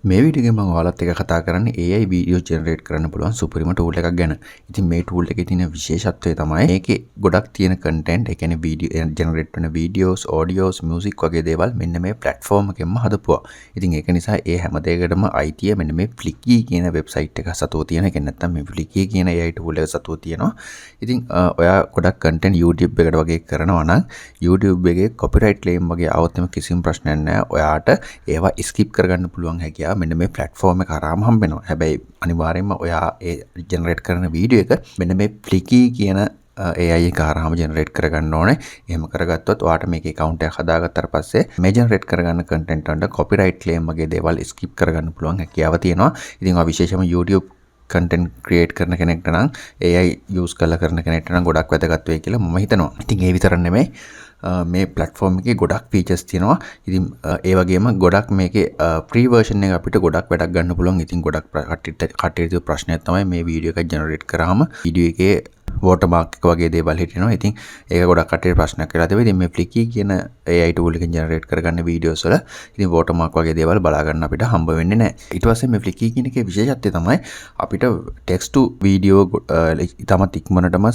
මේ වීඩියෝ එකේ මම ඔයාලත් එක්ක කතා කරන්නේ AI වීඩියෝ ජෙනරේට් කරන්න පුළුවන් සුපිරිම ටූල් එකක් ගැන. ඉතින් මේ ටූල් එකේ තියෙන විශේෂත්වය තමයි මේකේ ගොඩක් තියෙන කන්ටෙන්ට්, ඒ කියන්නේ වීඩියෝ ජෙනරේට් වෙන වීඩියෝස්, ඔඩියෝස්, මියුසික් වගේ දේවල් මෙන්න මේ ප්ලැට්ෆෝම් එකෙන්ම හදපුවා. ඉතින් ඒක නිසා ඒ හැම දෙයකටම අයිතිය මෙන්න මේ Flickr කියන වෙබ්සයිට් එක සතුව තියෙන. ඒක නැත්තම් මේ Flickr කියන AI ටූල් එක සතුව තියෙනවා. ඉතින් ඔයා ගොඩක් කන්ටෙන්ට් YouTube එකට වගේ කරනවා නම් YouTube එකේ කොපිරයිට් ක්ලේම් වගේ આવොත් එම කිසිම ප්‍රශ්නයක් නැහැ. ඔයාට ඒවා ස්කිප් කරගන්න පුළුවන් හැකියාව මෙන්න මේ ප්ලැට්ෆෝම් එක හරහාම හම්බ වෙනවා. හැබැයි අනිවාර්යයෙන්ම ඔයා ඒ ජෙනරේට් කරන වීඩියෝ එක මෙන්න මේ Flickr කියන AI එක හරහාම ජෙනරේට් කරගන්න ඕනේ. එහෙම කරගත්තොත් ඔයාට මේකේ account එකක් හදාගත්තාට පස්සේ මේ ජෙනරේට් කරගන්න content වලට copyright claim වගේ දේවල් skip කරගන්න පුළුවන් හැකියාව තියෙනවා. ඉතින් ඔයා විශේෂයෙන්ම YouTube content create කරන කෙනෙක්ට නම් AI use කරලා කරන කෙනෙක්ට නම් ගොඩක් වැදගත් වෙයි කියලා මම හිතනවා. ඉතින් ඒ විතරක් නෙමෙයි මේ platform එකේ ගොඩක් features තියෙනවා. ඉතින් ඒ වගේම ගොඩක් මේකේ free version එක අපිට ගොඩක් වැඩක් ගන්න පුළුවන්. ඉතින් ගොඩක් කට්ටියට ප්‍රශ්නයක් තමයි මේ වීඩියෝ එක generate කරාම වීඩියෝ එකේ watermark එක වගේ දේවල් හිටිනවා. ඉතින් ඒක ගොඩක් කට්ටියට ප්‍රශ්නයක් වෙලා තිබෙනවා. ඉතින් මේ Flickr කියන AI tool එකෙන් generate කරගන්න videos වල ඉතින් watermark වගේ දේවල් බලා ගන්න අපිට හම්බ වෙන්නේ නැහැ. ඊට පස්සේ මේ Flickr කියන එකේ විශේෂත්වය තමයි අපිට text to video ඉතාමත් ඉක්මනටම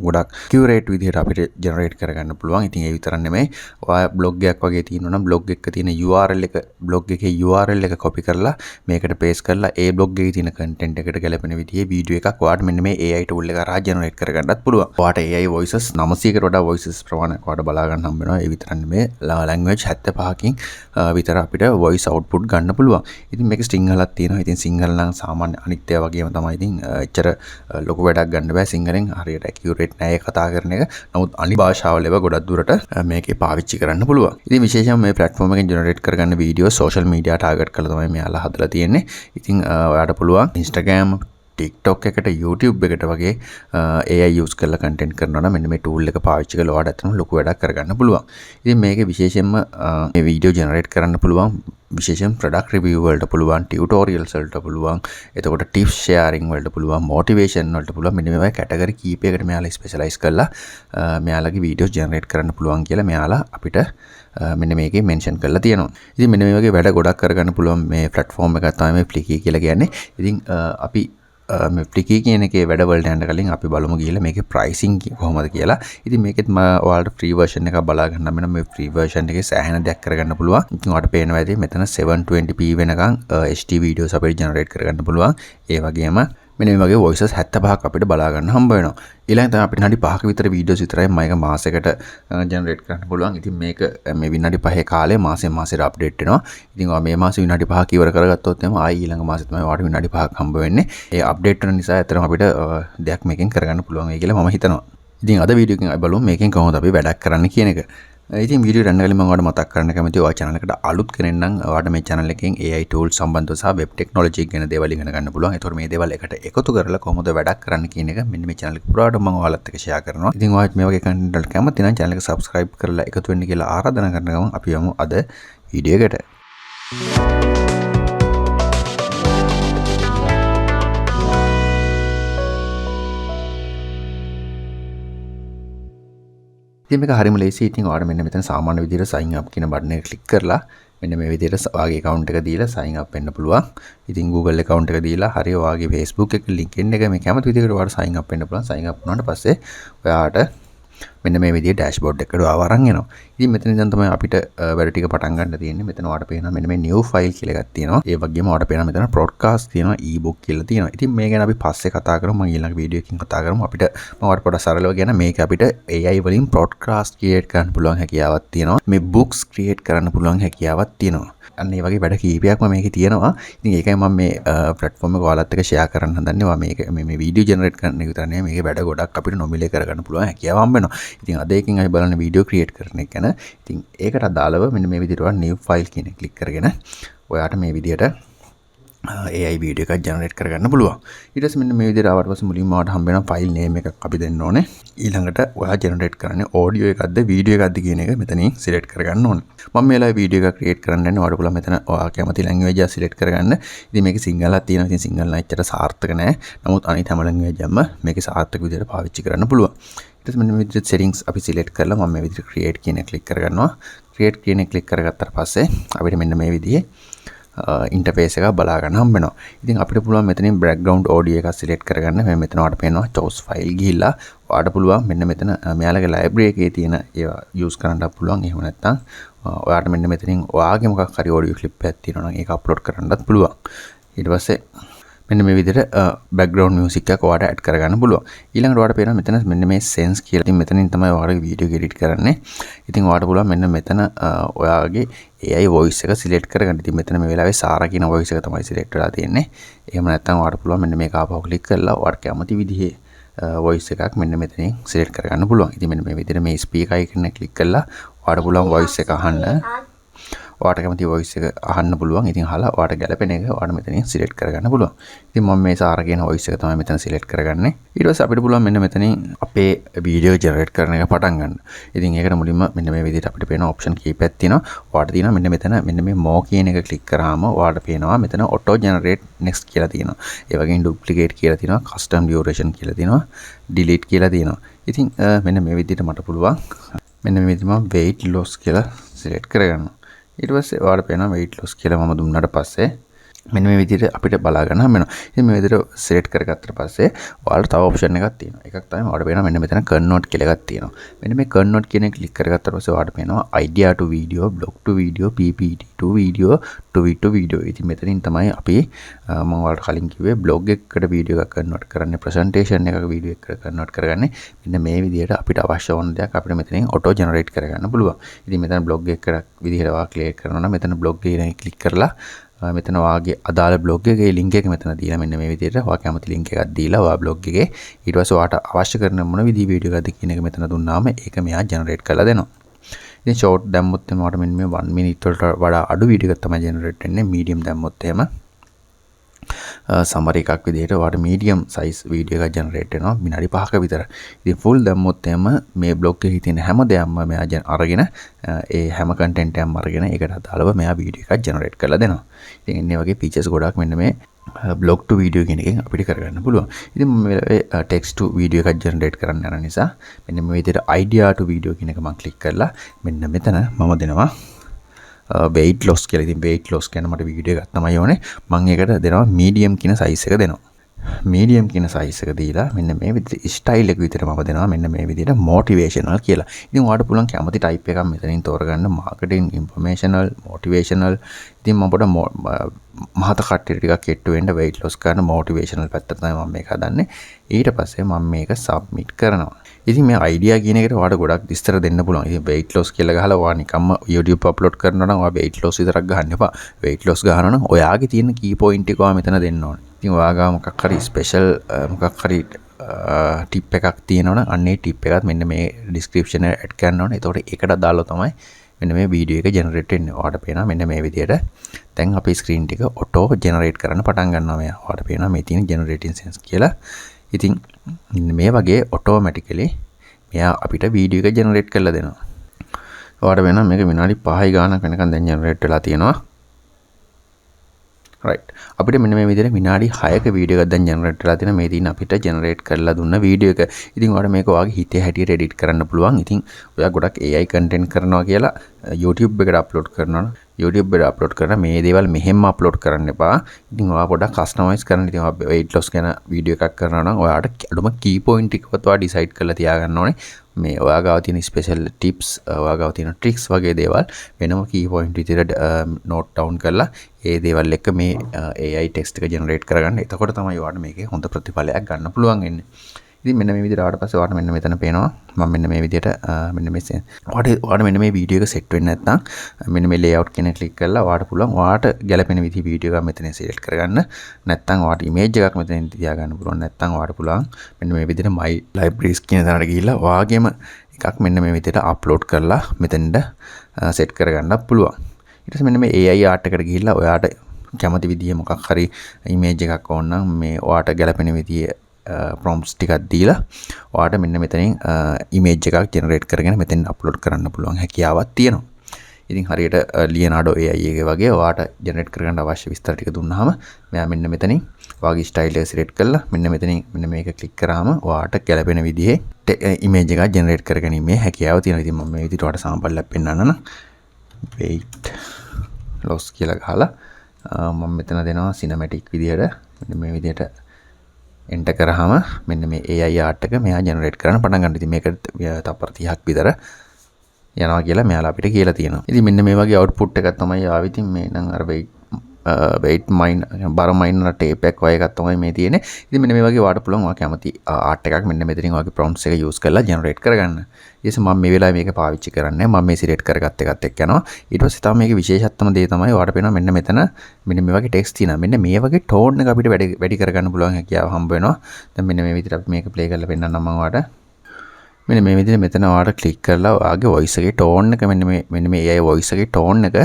ගොඩක් accurate විදිහට අපිට generate කරගන්න පුළුවන්. ඉතින් ඒ විතරක් නෙමෙයි ඔයා blog එකක් වගේ තියෙනවා නම් blog එකක තියෙන URL එක blog එකේ URL එක copy කරලා මේකට paste කරලා ඒ blog එකේ තියෙන content එකට ගැලපෙන විදිහේ video එකක් ඔයාට මෙන්න මේ AI tool එක හරහා generate කරගන්නත් පුළුවන්. ඔයාට AI voices 900කට වඩා voices ප්‍රමාණයක් ඔයාට බලා ගන්න හම්බ වෙනවා. ඒ විතරක් නෙමෙයි language 75කින් විතර අපිට voice output ගන්න පුළුවන්. ඉතින් මේක සිංහලක් තියෙනවා. ඉතින් සිංහල නම් සාමාන්‍ය අනිත් ඒවා වගේම තමයි. ඉතින් එච්චර ලොකු වැඩක් ගන්න බෑ සිංහලෙන් හරියට accurate නෑ කතා කරන එක. නමුත් අනිත් භාෂාවල ඒවා ගොඩක් දුරට මේකේ පාවිච්චි කරන්න පුළුවන්. ඉතින් විශේෂයෙන්ම මේ platform එකෙන් generate කරගන්න වීඩියෝ social media target කරලා තමයි මෙයාලා හදලා තියෙන්නේ. ඉතින් ඔයාට පුළුවන් Instagram, TikTok එකට YouTube එකට වගේ AI use කරලා content කරනවා නම් මෙන්න මේ tool එක පාවිච්චි කරලා ඔයාලට අතන ලොකු වැඩක් කරගන්න පුළුවන්. ඉතින් මේකේ විශේෂයෙන්ම මේ වීඩියෝ generate කරන්න පුළුවන්. විශේෂයෙන් product review වලට පුළුවන්, tutorials වලට පුළුවන්, එතකොට tips sharing වලට පුළුවන්, motivation වලට පුළුවන්. මෙන්න මේ category කීපයකට මෙයාලා specialize කරලා මෙයාලගේ videos generate කරන්න පුළුවන් කියලා මෙයාලා අපිට මෙන්න මේකේ mention කරලා තියෙනවා. ඉතින් මෙන්න මේ වගේ වැඩ ගොඩක් කරගන්න පුළුවන් මේ platform එක තමයි මේ Flickr කියලා කියන්නේ. ඉතින් අපි මේ Flickr කියන එකේ වැඩ වලට යන්න කලින් අපි බලමු ගිහලා මේකේ pricing කොහොමද කියලා. ඉතින් මේකෙත් ඔයාලට free version එකක් බලා ගන්න නම් මේ free version එකේ සෑහෙන දෙයක් කරගන්න පුළුවන්. ඉතින් ඔයාලට පේනවා ඇති මෙතන 720p වෙනකන් HD videos අපිට generate කරගන්න පුළුවන්. ඒ වගේම මෙන්න මේ වගේ voices 75ක් අපිට බලා ගන්න හම්බ වෙනවා. ඊළඟට තමයි අපිට විනාඩි 5ක විතර videos විතරයි මේක මාසයකට generate කරන්න පුළුවන්. ඉතින් මේක මේ විනාඩි 5 කාලේ මාසෙට update වෙනවා. ඉතින් ඔයා මේ මාසෙ විනාඩි 5ක ඉවර කරගත්තොත් එහම ආයි ඊළඟ මාසෙ තමයි ඔයාට විනාඩි 5ක් හම්බ වෙන්නේ. ඒ update වෙන නිසා ඇත්තටම අපිට දෙයක් මේකෙන් කරගන්න පුළුවන් වෙයි කියලා මම හිතනවා. ඉතින් අද වීඩියෝ එකෙන් අපි බලමු මේකෙන් කොහොමද අපි වැඩක් කරන්න කියන එක. ඉතින් වීඩියෝ යන්න කලින් මම ඔයාලට මතක් කරන්න කැමතියි ඔයා channel එකට අලුත් කෙනෙක් නම් ඔයාට මේ channel එකෙන් AI tools සම්බන්ධව සහ web technology ගැන දේවල් ඉගෙන ගන්න පුළුවන්. ඒතකොට මේ දේවල් එකට එකතු කරලා කොහොමද වැඩක් කරන්න කියන එක මෙන්න මේ channel එක පුරාට මම ඔයාලත් එක්ක share කරනවා. ඉතින් ඔයාත් මේ වගේ content වලට කැමති නම් channel එක subscribe කරලා එකතු වෙන්න කියලා ආරාධනා කරන ගමන් අපි යමු අද වීඩියෝ එකට. ඉතින් මේක හරිම ලේසි. ඉතින් ඔයාලා මෙන්න මෙතන සාමාන්‍ය විදිහට sign up කියන බටන් එක ක්ලික් කරලා මෙන්න මේ විදිහට ඔයාගේ account එක දීලා sign up වෙන්න පුළුවන්. ඉතින් Google account එක දීලා හරිය ඔයාගේ Facebook එක link එක මේ කැමති විදිහකට ඔයාලා sign up වෙන්න පුළුවන්. sign up වුණාට පස්සේ ඔයාට මෙන්න මේ විදිහේ dashboard එකකට ආව අරන් එනවා. ඉතින් මෙතන ඉඳන් තමයි අපිට වැඩ ටික පටන් ගන්න තියෙන්නේ. මෙතන ඔයාලට පේනවා මෙන්න මේ new file කියලා එකක් තියෙනවා. ඒ වගේම ඔයාලට පේනවා මෙතන broadcast තියෙනවා, ebook කියලා තියෙනවා. ඉතින් මේ ගැන අපි පස්සේ කතා කරමු. මම ඊළඟ වීඩියෝ එකකින් කතා කරමු. අපිට මම ඔයාලට පොඩ්ඩක් සරලව කියන මේක අපිට AI වලින් broadcast create කරන්න පුළුවන් හැකියාවක් තියෙනවා. මේ books create කරන්න පුළුවන් හැකියාවක් තියෙනවා. අන්න ඒ වගේ වැඩ කීපයක්ම මේකේ තියෙනවා. ඉතින් ඒකයි මම මේ platform එක ඔයාලත් එක්ක share කරන්න හදන්නේ. ඔයා මේක මේ video generate කරන එක විතර නෙමෙයි. මේකේ වැඩ ගොඩක් අපිට නොමිලේ කරගන්න පුළුවන් හැකියාව හම්බ වෙනවා. ඉතින් අද එකකින් අපි බලන්නේ video create කරන එක ගැන. ඉතින් ඒකට අදාළව මෙන්න මේ විදිහට ඔයා new file කියන එක click කරගෙන ඔයාට මේ විදිහට AI video එකක් generate කරගන්න පුළුවන්. ඊට පස්සේ මෙන්න මේ විදිහට ආවට පස්සේ මුලින්ම ඔයාට හම්බ වෙන file name එකක් අපි දෙන්න ඕනේ. ඊළඟට ඔයා generate කරන්නේ audio එකක්ද video එකක්ද කියන එක මෙතනින් select කරගන්න ඕනේ. මම මේ වෙලාවේ video එකක් create කරන්න යන්නේ. ඔයාට පුළුවන් මෙතන ඔයා කැමති language එක select කරගන්න. ඉතින් මේකේ සිංහලක් තියෙනවා. ඉතින් සිංහල නම් එච්චර සාර්ථක නැහැ. නමුත් අනිත් හැම language එකක්ම මේකේ සාර්ථක විදිහට පාවිච්චි කරන්න පුළුවන්. ඊට පස්සේ මෙන්න මේ විදිහට settings අපි select කරලා මම මේ විදිහට create කියන එක click කරගන්නවා. create කියන එක click කරගත්තාට පස්සේ අපිට මෙන්න මේ විදිහේ ඉන්ටර්ෆේස් එක බලා ගන්න හම්බ වෙනවා. ඉතින් අපිට පුළුවන් මෙතනින් බෑග්ග්‍රවුන්ඩ් ඔඩියෝ එකක් සිලෙක්ට් කරගන්න. මෙතන ඔයාලට පේනවා චෝස් ෆයිල් ගිහිල්ලා ඔයාලට පුළුවන් මෙන්න මෙතන මෙයාලගේ ලයිබ්‍රරි එකේ තියෙන ඒවා යූස් කරන්නත් පුළුවන්. එහෙම නැත්නම් ඔයාලට මෙන්න මෙතනින් ඔයාගේ මොකක් හරි ඔඩියෝ ක්ලිප් එකක් තියෙනවා නම් ඒක අප්ලෝඩ් කරන්නත් පුළුවන්. ඊට පස්සේ මෙන්න මේ විදිහට බෑග්ග්‍රවුන්ඩ් මියුසික් එකක් ඔයාලට ඇඩ් කරගන්න පුළුවන්. ඊළඟට ඔයාලට පේනවා මෙතන මෙන්න මේ සෙන්ස් කියලා. ඉතින් මෙතනින් තමයි ඔයාලගේ වීඩියෝ එක එඩිට් කරන්නේ. ඉතින් ඔයාලට පුළුවන් මෙන්න මෙතන ඔයාගේ AI voice එක සිලෙක්ට් කරගන්න. ඉතින් මෙතන මේ වෙලාවේ සාරා කියන voice එක තමයි සිලෙක්ට් වෙලා තියෙන්නේ. එහෙම නැත්නම් ඔයාලට පුළුවන් මෙන්න මේක ආපහු ක්ලික් කරලා ඔයාලට කැමති විදිහේ voice එකක් මෙන්න මෙතනින් සිලෙක්ට් කරගන්න පුළුවන්. ඉතින් මෙන්න මේ විදිහට මේ ස්පීකර් එකෙන් ක්ලික් කරලා ඔයාලට පුළුවන් voice එක අහන්න. ඔයාලට කැමති voice එක අහන්න පුළුවන්. ඉතින් අහලා ඔයාලට ගැලපෙන එක ඔයාලට මෙතනින් සිලෙක්ට් කරගන්න පුළුවන්. ඉතින් මම මේ සාරා කියන voice එක තමයි මෙතන සිලෙක්ට් කරගන්නේ. ඊට පස්සේ අපිට පුළුවන් මෙන්න මෙතනින් අපේ වීඩියෝ ජෙනරේට් කරන එක පටන් ගන්න. ඉතින් ඒකට මුලින්ම මෙන්න මේ විදිහට අපිට පේන ඔප්ෂන් කීපයක් තියෙනවා. ඔයාලට තියෙනවා මෙන්න මෙතන මෙන්න මේ more කියන එක ක්ලික් කරාම ඔයාලට පේනවා මෙතන auto generate next කියලා තියෙනවා. ඒ වගේම duplicate කියලා තියෙනවා, custom duration කියලා තියෙනවා, delete කියලා තියෙනවා. ඉතින් මෙන්න මේ විදිහට මට පුළුවන් මෙන්න මේ විදිහට මම weight loss කියලා සිලෙක්ට් කරගන්නවා. ඊට පස්සේ ඔයාලට පේනවා weight loss කියලා මම දුන්නාට පස්සේ මෙන්න මේ විදිහට අපිට බලා ගන්න හම්බ වෙනවා. ඉතින් මේ විදිහට සිලෙක්ට් කරගත්තට පස්සේ ඔයාලට තව ඔප්ෂන් එකක් තියෙනවා. එකක් තමයි ඔයාලට පේනවා මෙන්න මෙතන convert කියලා එකක් තියෙනවා. මෙන්න මේ convert කියන එක ක්ලික් කරගත්තට පස්සේ ඔයාලට පේනවා idea to video, blog to video, ppt to video, tweet to video. ඉතින් මෙතනින් තමයි අපි මම ඔයාලට කලින් කිව්වේ blog එකකට වීඩියෝ එකක් convert කරන්නේ, presentation එකක වීඩියෝ එකකට convert කරගන්නේ. මෙන්න මේ විදිහට අපිට අවශ්‍ය වන දෙයක් අපිට මෙතනින් auto generate කරගන්න පුළුවන්. ඉතින් මෙතන blog එකකට විදිහට ඔයා ක්ලික් කරනවා නම් මෙතන blog එකේ ක්ලික් කරලා මෙතන ඔයාගේ අදාළ බ්ලොග් එකේ ලින්ක් එක මෙතන දීලා මෙන්න මේ විදිහට ඔයා කැමති ලින්ක් එකක් දීලා ඔයා බ්ලොග් එකේ ඊට පස්සේ ඔයාට අවශ්‍ය කරන මොන විදිහේ වීඩියෝ එකක්ද කියන එක මෙතන දුන්නාම ඒක මෙයා ජෙනරේට් කරලා දෙනවා. ඉතින් ෂෝට් දැම්මොත් එහම ඔයාට මෙන්න මේ 1 minute වලට වඩා අඩු වීඩියෝ එකක් තමයි ජෙනරේට් වෙන්නේ. මීඩියම් දැම්මොත් එහෙම සමරි එකක් විදිහට ඔයාට මීඩියම් සයිස් වීඩියෝ එකක් ජෙනරේට් වෙනවා විනාඩි 5ක විතර. ඉතින් ෆුල් දැම්මොත් එහෙම මේ බ්ලොග් එකේ තියෙන හැම දෙයක්ම මෙයා අරගෙන ඒ හැම කන්ටෙන්ට් එකක්ම අරගෙන ඒකට අදාළව මෙයා වීඩියෝ එකක් ජෙනරේට් කරලා දෙනවා. ඉතින් ඉන්නේ වගේ ෆීචර්ස් ගොඩක් මෙන්න මේ blog to video කියන එකෙන් අපිට කරගන්න පුළුවන්. ඉතින් මම මේ text to video එකක් ජෙනරේට් කරන්න යන නිසා මෙන්න මේ විදිහට idea to video කියන එක මම ක්ලික් කරලා මෙන්න මෙතන මම දෙනවා weight loss කියලා. ඉතින් weight loss කියන මට වීඩියෝ එකක් තමයි ඕනේ. මම ඒකට දෙනවා medium කියන size එක දෙනවා. medium කියන size එක දීලා මෙන්න මේ විදිහට style එක විතර මම දෙනවා මෙන්න මේ විදිහට motivational කියලා. ඉතින් ඔයාලට පුළුවන් කැමති type එකක් මෙතනින් තෝරගන්න marketing, informational, motivational. ඉතින් මම පොඩ මහත කට්ටිය ටිකක් කෙට්ටු වෙන්න weight loss කරන motivational පැත්ත තමයි මම මේක හදන්නේ. ඊට පස්සේ මම මේක submit කරනවා. ඉතින් මේ idea කියන එකට ඔයාලට ගොඩක් විස්තර දෙන්න පුළුවන්. ඉතින් weight loss කියලා ගහලා ඔයා නිකම්ම YouTube upload කරනවා නම් ඔයා weight loss විතරක් ගහන්න එපා. weight loss ගහනවා නම් ඔයාගේ තියෙන key point එක ඔයා මෙතන දෙන්න ඕනේ. ඉතින් ඔයාගා මොකක් හරි ස්පෙෂල් මොකක් හරි ටිප් එකක් තියෙනවා නම් අන්න ඒ ටිප් එකත් මෙන්න මේ description එකට add කරන්න ඕනේ. එතකොට ඒකට අදාළව තමයි මෙන්න මේ වීඩියෝ එක ජෙනරේට් වෙන්නේ. ඔයාලට පේනවා මෙන්න මේ විදිහට දැන් අපේ ස්ක්‍රීන් ටික ඔටෝ ජෙනරේට් කරන්න පටන් ගන්නවා. මෙයා ඔයාලට පේනවා මේ තියෙන ජෙනරේටින් සෙන්ස් කියලා. ඉතින් මේ වගේ ඔටෝමැටිකලි මෙයා අපිට වීඩියෝ එක ජෙනරේට් කරලා දෙනවා. ඔයාලට වෙනවා මේක විනාඩි 5යි ගානක් වෙනකන් දැන් ජෙනරේට් වෙලා තියෙනවා. right අපිට මෙන්න මේ විදිහට විනාඩි 6ක වීඩියෝ එකක් දැන් ජෙනරේට් වෙලා තියෙනවා. මේ තියෙන අපිට ජෙනරේට් කරලා දුන්න වීඩියෝ එක. ඉතින් ඔයාලට මේක ඔයාගේ හිතේ හැටියට එඩිට් කරන්න පුළුවන්. ඉතින් ඔයා ගොඩක් AI content කරනවා කියලා YouTube එකට අප්ලෝඩ් කරනවා නම් YouTube එකට අප්ලෝඩ් කරන මේ දේවල් මෙහෙම අප්ලෝඩ් කරන්න එපා. ඉතින් ඔයා පොඩ්ඩක් කස්ටමයිස් කරන්න. ඉතින් ඔයා weight loss ගැන වීඩියෝ එකක් කරනවා නම් ඔයාට අඩුම key point ටිකවත් ඔයා decide කරලා තියාගන්න ඕනේ. මේ ඔයා ගාව තියෙන ස්පෙෂල් ටිප්ස් ඔයා ගාව තියෙන ට්‍රික්ස් වගේ දේවල් වෙනම key point විදිහට note down කරලා ඒ දේවල් එක්ක මේ AI text එක generate කරගන්න. එතකොට තමයි ඔයාට මේකේ හොඳ ප්‍රතිඵලයක් ගන්න පුළුවන් වෙන්නේ. ඉතින් මෙන්න මේ විදිහට ආවට පස්සේ ඔයාට මෙන්න මෙතන පේනවා මම මෙන්න මේ විදිහට මෙන්න මේ ඔයාට මෙන්න මේ වීඩියෝ එක සෙට් වෙන්නේ නැත්නම් මෙන්න මේ layout කියන ක්ලික් කරලා ඔයාට පුළුවන් ඔයාට ගැලපෙන විදිහේ වීඩියෝ එකක් මෙතන select කරගන්න. නැත්නම් ඔයාට image එකක් මෙතනින් තියාගන්න පුළුවන්. නැත්නම් ඔයාට පුළුවන් මෙන්න මේ විදිහට my libraries කියන තැනට ගිහිල්ලා ඔයාගේම එකක් මෙන්න මේ විදිහට upload කරලා මෙතෙන්ට set කරගන්න පුළුවන්. ඊට පස්සේ මෙන්න මේ AI art එකට ගිහිල්ලා ඔයාට කැමති විදිහේ මොකක් හරි image එකක් ඕන නම් මේ ඔයාට ගැලපෙන විදිහේ prompts ටිකක් දීලා ඔයාට මෙන්න මෙතනින් image එකක් generate කරගෙන මෙතෙන් upload කරන්න පුළුවන් හැකියාවක් තියෙනවා. ඉතින් හරියට Leonardo AI එකේ වගේ ඔයාට generate කරගන්න අවශ්‍ය විස්තර ටික දුන්නාම මෙයා මෙන්න මෙතනින් ඔයාගේ style එක select කරලා මෙන්න මෙතනින් මෙන්න මේක click කරාම ඔයාට ගැලපෙන විදිහේ image එකක් generate කරගැනීමේ හැකියාව තියෙනවා. ඉතින් මම මේ විදිහට ඔයාට sample එකක් පෙන්නන්න නම් weight loss කියලා ගහලා මම මෙතන දෙනවා සිනමැටික් විදියට මෙන්න මේ විදියට එන්ටර් කරාම මෙන්න මේ AI art එක මෙයා ජෙනරේට් කරන්න පටන් ගන්නවා. ඉතින් මේක තප්පර 30ක් විතර යනවා කියලා මෙයාලා අපිට කියලා තියෙනවා. ඉතින් මෙන්න මේ වගේ අවුට්පුට් එකක් තමයි ආවේ. ඉතින් මේ නම් අර weight mine බර මයිනර් ටේප් එකක් වගේ එකක් තමයි මේ තියෙන්නේ. ඉතින් මෙන්න මේ වගේ වාට පුළුවන් ඔයා කැමති ආර්ට් එකක් මෙන්න මෙතනින් ඔයාගේ prompts එක use කරලා generate කරගන්න. ඊට පස්සේ මම මේ වෙලාවේ මේක පාවිච්චි කරන්නේ මම මේ select කරගත්ත එකත් එක්ක යනවා. ඊට පස්සේ තමයි මේකේ විශේෂත්වම දේ තමයි ඔයාට පේනවා මෙන්න මෙතන මෙන්න මේ වගේ text තියෙනවා. මෙන්න මේ වගේ tone එක අපිට වැඩි කරගන්න පුළුවන් හැකියාව හම්බ වෙනවා. දැන් මෙන්න මේ විදිහට අපි මේක play කරලා පෙන්නන්නම් මම ඔයාට. මෙන්න මේ විදිහට මෙතන ඔයාලට ක්ලික් කරලා ඔයාගේ voice එකේ tone එක මෙන්න මේ AI voice එකේ tone එක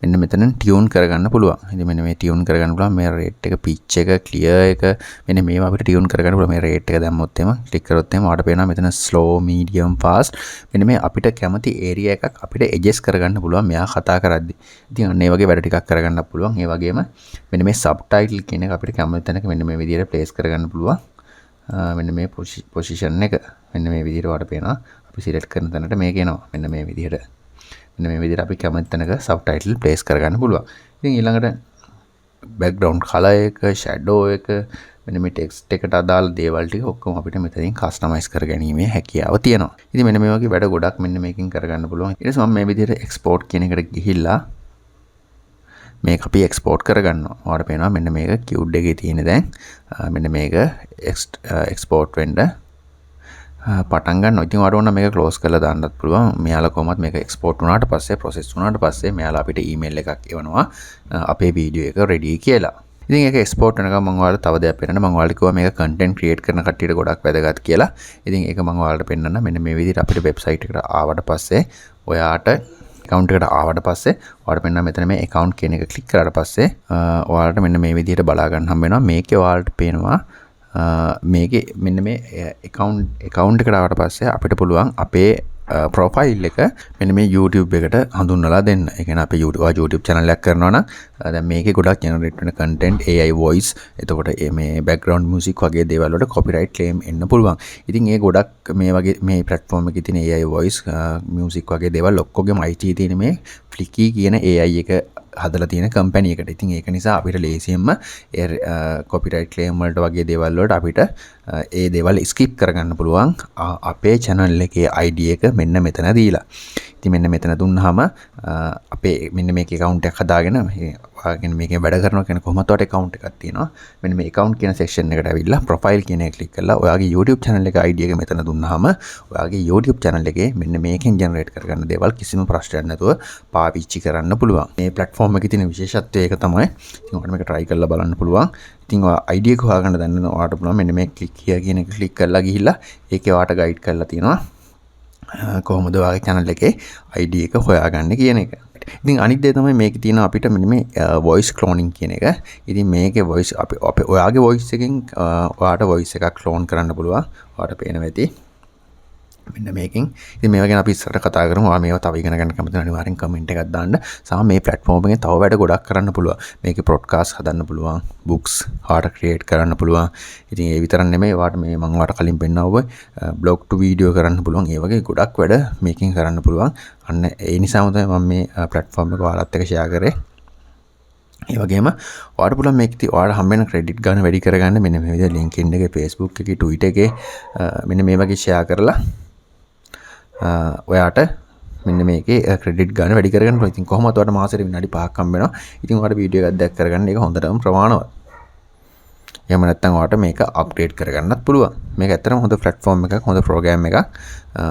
මෙන්න මෙතන tune කරගන්න පුළුවන්. ඉතින් මෙන්න මේ tune කරගන්න පුළුවන් මේ rate එක pitch එක clear එක මෙන්න මේවා අපිට tune කරගන්න පුළුවන්. මේ rate එක දැම්මොත් එම ක්ලික් කරොත් එම ඔයාලට පේනවා මෙතන slow medium fast මෙන්න මේ අපිට කැමති area එකක් අපිට adjust කරගන්න පුළුවන් මෙයා කතා කරද්දි. ඉතින් අන්න ඒ වගේ වැඩ ටිකක් කරගන්නත් පුළුවන්. ඒ වගේම මෙන්න මේ subtitle කියන එක අපිට කැමති තැනක මෙන්න මේ විදිහට place කරගන්න පුළුවන්. මෙන්න මේ පොසිෂන් එක මෙන්න මේ විදිහට වඩ පේනවා. අපි සිලෙක්ට් කරන තැනට මේක එනවා. මෙන්න මේ විදිහට. මෙන්න මේ විදිහට අපි කැමති තැනක සබ්ටයිටල් ප්ලේස් කරගන්න පුළුවන්. ඉතින් ඊළඟට බෑග්ග්‍රවුන්ඩ් කලර් එක, ෂැඩෝ එක, මෙන්න මේ ටෙක්ස්ට් එකට අදාළ දේවල් ටික ඔක්කොම අපිට මෙතනින් කස්ටමයිස් කරගැනීමේ හැකියාව තියෙනවා. ඉතින් මෙන්න මේ වගේ වැඩ ගොඩක් මෙන්න මේකෙන් කරගන්න පුළුවන්. ඊට පස්සේ මම මේ විදිහට එක්ස්පෝර්ට් කියන එකට ගිහිල්ලා මේක අපි එක්ස්පෝර්ට් කරගන්නවා. ඔයාලට පේනවා මෙන්න මේක Qt එකේ තියෙන දැන් මෙන්න මේක එක්ස්පෝර්ට් වෙන්න පටන් ගන්නවා. ඉතින් ඔයාලට ඕන මේක ක්ලෝස් කරලා දාන්නත් පුළුවන්. මෙයාලා කොහොමත් මේක එක්ස්පෝර්ට් වුණාට පස්සේ ප්‍රොසෙස් වුණාට පස්සේ මෙයාලා අපිට ඊමේල් එකක් එවනවා අපේ වීඩියෝ එක රෙඩි කියලා. ඉතින් ඒක එක්ස්පෝර්ට් වෙනකම් මම ඔයාලට තව දෙයක් පෙන්නන්න. මම ඔයාලට කිව්වා මේක කන්ටෙන්ට් ක්‍රියේට් කරන කට්ටියට ගොඩක් වැදගත් කියලා. ඉතින් ඒක මම ඔයාලට පෙන්නන්න. මෙන්න මේ විදිහට අපිට වෙබ්සයිට් එකට ආවට පස්සේ ඔයාට account එකට ආවට පස්සේ ඔයාලට මෙන්න මෙතන මේ account කියන එක ක්ලික් කරාට පස්සේ ඔයාලට මෙන්න මේ විදිහට බලා ගන්න හම්බ වෙනවා. මේකේ ඔයාලට පේනවා මේකේ මෙන්න මේ account එකට ආවට පස්සේ අපිට පුළුවන් අපේ ප්‍රොෆයිල් එක මෙන්න මේ YouTube එකට හඳුන්වලා දෙන්න. ඒ කියන්නේ අපේ YouTube channel එකක් කරනවා නම් දැන් මේකේ ගොඩක් generate වෙන content AI voice එතකොට මේ background music වගේ දේවල් වලට copyright claim එන්න පුළුවන්. ඉතින් ඒ ගොඩක් මේ වගේ මේ platform එකේ තියෙන AI voice music වගේ දේවල් ඔක්කොගෙම IT තියෙන මේ Flicky කියන AI එක හදලා තියෙන කම්පැනි එකට. ඉතින් ඒක නිසා අපිට ලේසියෙන්ම copyright claim වලට වගේ දේවල් වලට අපිට ඒ දේවල් skip කරගන්න පුළුවන් අපේ channel එකේ ID එක මෙන්න මෙතන දීලා. ඉතින් මෙන්න මෙතන දුන්නාම අපේ මෙන්න මේකේ account එකක් හදාගෙන ඔයාගෙන මේකෙන් වැඩ කරනවා කියන කොහොමද ඔයාට account එකක් තියෙනවා. මෙන්න මේ account කියන section එකට ඇවිල්ලා profile කියන එක click කරලා ඔයාගේ YouTube channel එකේ ID එක මෙතන දුන්නාම ඔයාගේ YouTube channel එකේ මෙන්න මේකෙන් generate කරගන්න දේවල් කිසිම ප්‍රශ්නයක් නැතුව පාවිච්චි කරන්න පුළුවන්. මේ platform එකේ තියෙන විශේෂත්වය ඒක තමයි. ඉතින් ඔයාලට මේක try කරලා බලන්න පුළුවන්. ඉතින් ඔයා ID එක හොයාගන්න දැන් ඔයාලට පුළුවන් මෙන්න මේ click here කියන එක click කරලා ගිහිල්ලා ඒකේ ඔයාලට guide කරලා තියෙනවා. කොහොමද ඔයාගේ channel එකේ ID එක හොයාගන්නේ කියන එක. ඉතින් අනිත් දේ තමයි මේකේ තියෙන අපිට මෙන්න මේ voice cloning කියන එක. ඉතින් මේකේ voice අපි ඔයාගේ voice එකෙන් ඔයාට voice එකක් clone කරන්න පුළුවන්. ඔයාට පේනවා ඇති. මෙන්න මේකෙන් ඉතින් මේවා ගැන අපි ඉස්සරට කතා කරමු. ඔයා මේවා තව ඉගෙන ගන්න කැමති නම් අනිවාර්යෙන් කමෙන්ට් එකක් දාන්න. සහ මේ platform එකෙන් තව වැඩ ගොඩක් කරන්න පුළුවන්. මේකේ podcast හදන්න පුළුවන්, books හාට create කරන්න පුළුවන්. ඉතින් ඒ විතරක් නෙමෙයි ඔයාට මේ මම ඔයාට කලින් පෙන්නව blog to video කරන්න පුළුවන්. ඒ වගේ ගොඩක් වැඩ මේකෙන් කරන්න පුළුවන්. අන්න ඒ නිසාම තමයි මම මේ platform එක ඔයාලත් එක්ක share කරේ. ඒ වගේම ඔයාලට පුළුවන් මේකදී ඔයාලට හම්බ වෙන ක්‍රෙඩිට් ගන්න වැඩි කරගන්න මෙන්න මේ විදිහට LinkedIn එකේ, Facebook එකේ, Twitter එකේ මෙන්න මේ වගේ share කරලා ඔයාට මෙන්න මේකේ ක්‍රෙඩිට් ගන්න වැඩි කරගන්න පුළුවන්. ඉතින් කොහොමද ඔයාලට මාසෙට විනාඩි 5ක් හම්බ වෙනවා. ඉතින් ඔයාලට වීඩියෝ එකක් දැක් කරගන්න ඒක හොඳටම ප්‍රමාණවත්. එහෙම නැත්නම් ඔයාලට මේක අප්ග්‍රේඩ් කරගන්නත් පුළුවන්. මේක ඇත්තටම හොඳ platform එකක්, හොඳ program එකක්.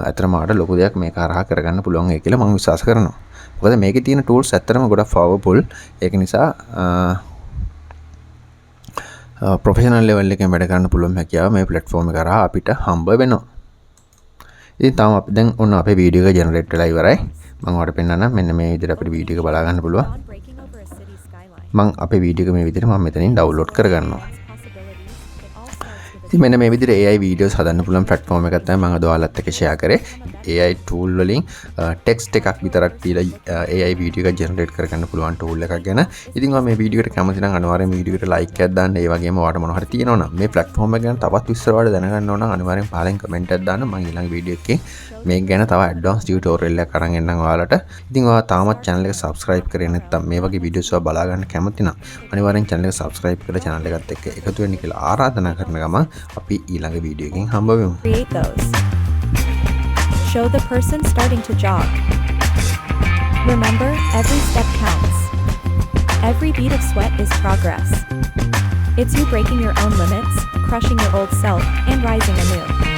ඇත්තටම ඔයාලට ලොකු දෙයක් මේක හරහා කරගන්න පුළුවන් ඒ කියලා මම විශ්වාස කරනවා. මොකද මේකේ තියෙන tools ඇත්තටම ගොඩක් powerful. ඒක නිසා professional level එකෙන් වැඩ කරන්න පුළුවන් හැකියාව මේ platform එක හරහා අපිට හම්බ වෙනවා. ඉතින් තාම අපි දැන් ඔන්න අපේ වීඩියෝ එක ජෙනරේට් වෙලා ඉවරයි. මම ඔයාලට පෙන්නන්නම් මෙන්න මේ විදිහට අපිට වීඩියෝ එක බලා ගන්න පුළුවන්. මම අපේ වීඩියෝ එක මේ විදිහට මම මෙතනින් ඩවුන්ලෝඩ් කරගන්නවා. මෙන්න මේ විදිහට AI වීඩියෝස් හදන්න පුළුවන් platform එකක් තමයි මම අද ඔයාලත් එක්ක share කරේ. AI tool වලින් text එකක් විතරක් දීලා AI වීඩියෝ එකක් generate කරගන්න පුළුවන් tool එකක් ගැන. ඉතින් ඔයා මේ වීඩියෝ එකට කැමති නම් අනිවාර්යෙන් වීඩියෝ එකට like එකක් දාන්න. ඒ වගේම ඔයාලට මොනවා හරි තියෙනවා නම් මේ platform එක ගැන තවත් විස්තර ඔයාලට දැනගන්න ඕන නම් අනිවාර්යෙන් පහලින් comment එකක් දාන්න. මම ඊළඟ වීඩියෝ එකේ මේක ගැන තව advanced tutorial එකක් අරන් එන්නම් ඔයාලට. ඉතින් ඔයා තාමත් channel එක subscribe කරේ නැත්නම් මේ වගේ videos ඔයා බලා ගන්න කැමති නම් අනිවාර්යෙන් channel එක subscribe කරලා channel එකත් එක්ක එකතු වෙන්න කියලා ආරාධනා කරන ගමන් අපි ඊළඟ වීඩියෝ එකකින් හම්බ වෙමු. Create those. Show the person starting to jog. Remember, every step counts. Every bead of sweat is progress. It's you breaking your own limits, crushing your old self, and rising anew.